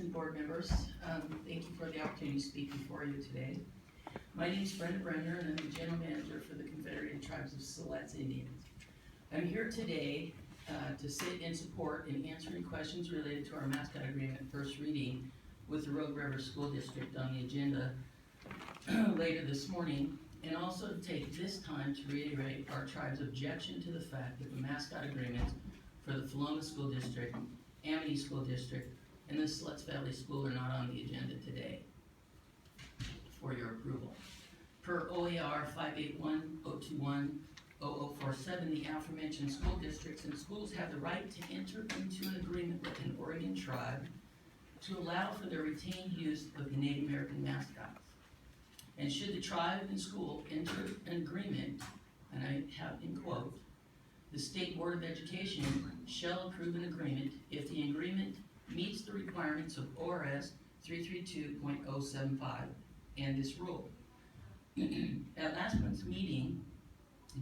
and board members. Thank you for the opportunity to speak before you today. My name is Brenda Bremner, and I'm the General Manager for the Confederated Tribes of Siletz Indians. I'm here today to sit in support and answer any questions related to our mascot agreement first reading with the Rogue River School District on the agenda later this morning, and also to take this time to reiterate our tribe's objection to the fact that the mascot agreements for the Philoma School District, Amity School District, and the Siletz Valley School are not on the agenda today for your approval. Per OAR 581.021.0047, the aforementioned school districts and schools have the right to enter into an agreement with an Oregon tribe to allow for the retained use of the Native American mascots. And should the tribe and school enter an agreement, and I have in quote, the State Board of Education shall approve an agreement if the agreement meets the requirements of ORS 332.075 and this rule. At last month's meeting,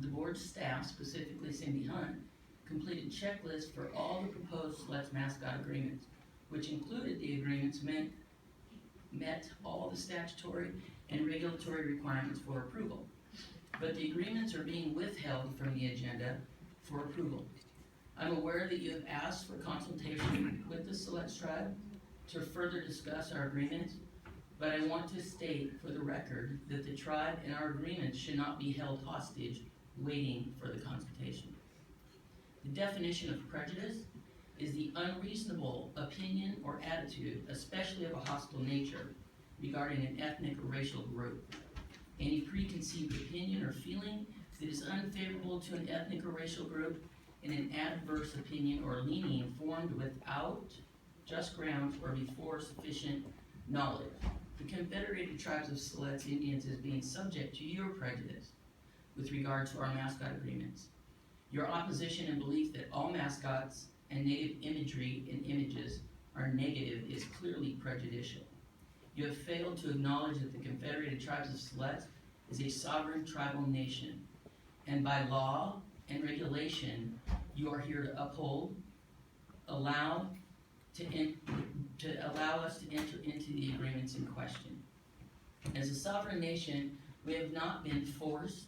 the board staff, specifically Cindy Hunt, completed checklists for all the proposed Siletz mascot agreements, which included the agreements met all the statutory and regulatory requirements for approval. But the agreements are being withheld from the agenda for approval. I'm aware that you have asked for consultation with the Siletz tribe to further discuss our agreements, but I want to state for the record that the tribe and our agreements should not be held hostage waiting for the consultation. The definition of prejudice is the unreasonable opinion or attitude, especially of a hostile nature, regarding an ethnic or racial group. Any preconceived opinion or feeling that is unfavorable to an ethnic or racial group, and an adverse opinion or leaning formed without just grounds or before sufficient knowledge. The Confederated Tribes of Siletz Indians is being subject to your prejudice with regard to our mascot agreements. Your opposition and belief that all mascots and native imagery and images are negative is clearly prejudicial. You have failed to acknowledge that the Confederated Tribes of Siletz is a sovereign tribal nation, and by law and regulation, you are here to uphold, allow us to enter into the agreements in question. As a sovereign nation, we have not been forced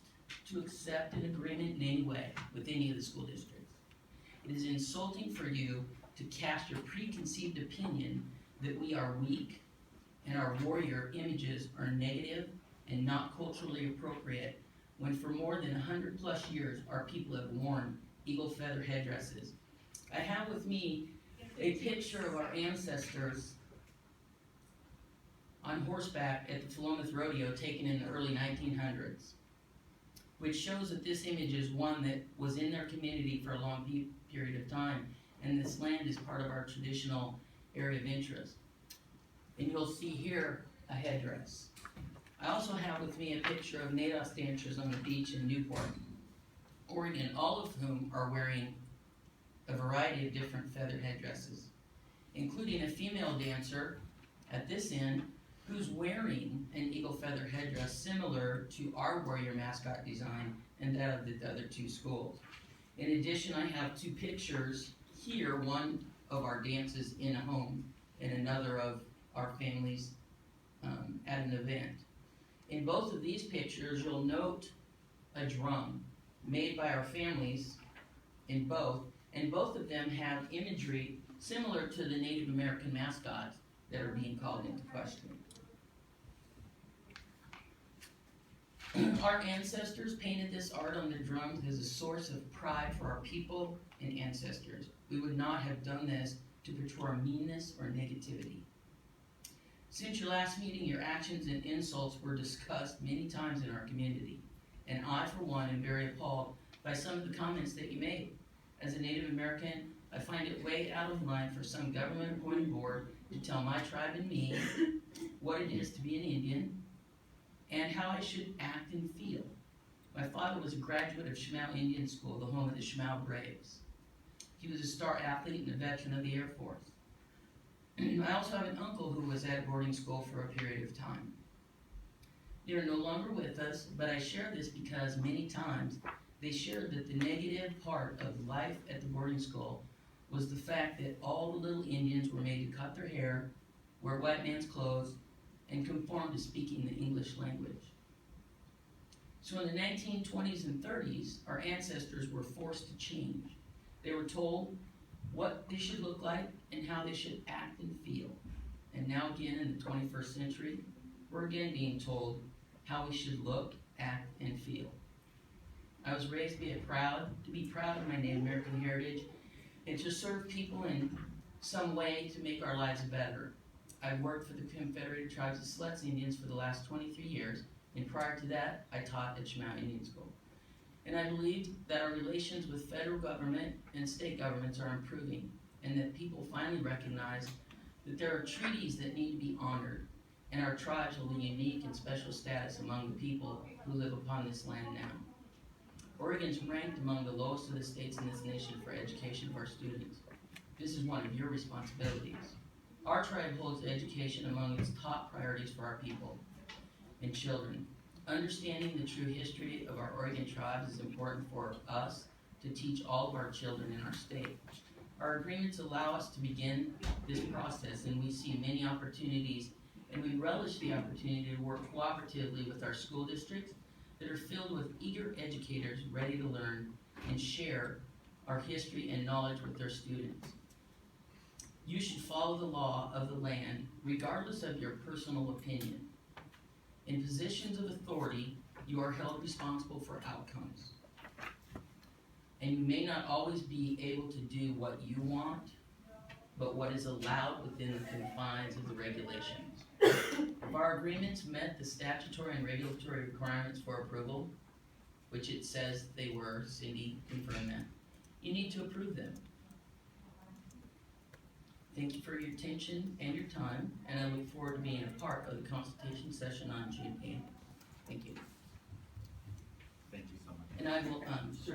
to accept an agreement in any way with any of the school districts. It is insulting for you to cast your preconceived opinion that we are weak and our warrior images are negative and not culturally appropriate, when for more than 100 plus years our people have worn eagle feather headdresses. I have with me a picture of our ancestors on horseback at the Philomath Rodeo taken in the early 1900s, which shows that this image is one that was in their community for a long period of time, and this land is part of our traditional area of interest. And you'll see here a headdress. I also have with me a picture of Nados dancers on the beach in Newport, Oregon, all of whom are wearing a variety of different feather headdresses, including a female dancer at this end who's wearing an eagle feather headdress similar to our warrior mascot design and that of the other two schools. In addition, I have two pictures here, one of our dances in a home and another of our families at an event. In both of these pictures, you'll note a drum made by our families in both, and both of them have imagery similar to the Native American mascots that are being called into question. Our ancestors painted this art on their drums as a source of pride for our people and ancestors. We would not have done this to portray meanness or negativity. Since your last meeting, your actions and insults were discussed many times in our community, and I, for one, am very appalled by some of the comments that you made. As a Native American, I find it way out of line for some government-appointed board to tell my tribe and me what it is to be an Indian and how I should act and feel. My father was a graduate of Shemau Indian School, the home of the Shemau Braves. He was a star athlete and a veteran of the Air Force. I also have an uncle who was at boarding school for a period of time. They are no longer with us, but I share this because many times they shared that the negative part of life at the boarding school was the fact that all the little Indians were made to cut their hair wear white man's clothes, and conform to speaking the English language. So in the 1920s and 30s, our ancestors were forced to change. They were told what they should look like and how they should act and feel. And now again in the 21st century, we're again being told how we should look, act, and feel. I was raised to be proud of my Native American heritage and to serve people in some way to make our lives better. I've worked for the Confederated Tribes of Siletz Indians for the last 23 years, and prior to that, I taught at Chemau Indian School. And I believe that our relations with federal government and state governments are improving, and that people finally recognize that there are treaties that need to be honored, and our tribes hold a unique and special status among the people who live upon this land now. Oregon's ranked among the lowest of the states in this nation for education of our students. This is one of your responsibilities. Our tribe holds education among its top priorities for our people and children. Understanding the true history of our Oregon tribes is important for us to teach all of our children in our state. Our agreements allow us to begin this process, and we see many opportunities, and we relish the opportunity to work cooperatively with our school districts that are filled with eager educators ready to learn and share our history and knowledge with their students. You should follow the law of the land regardless of your personal opinion. In positions of authority, you are held responsible for outcomes. And you may not always be able to do what you want, but what is allowed within the confines of the regulations. If our agreements met the statutory and regulatory requirements for approval, which it says they were, Cindy confirmed that, you need to approve them. Thank you for your attention and your time, and I look forward to being a part of the consultation session on June 8th. Thank you. Thank you so much. And I will, sir.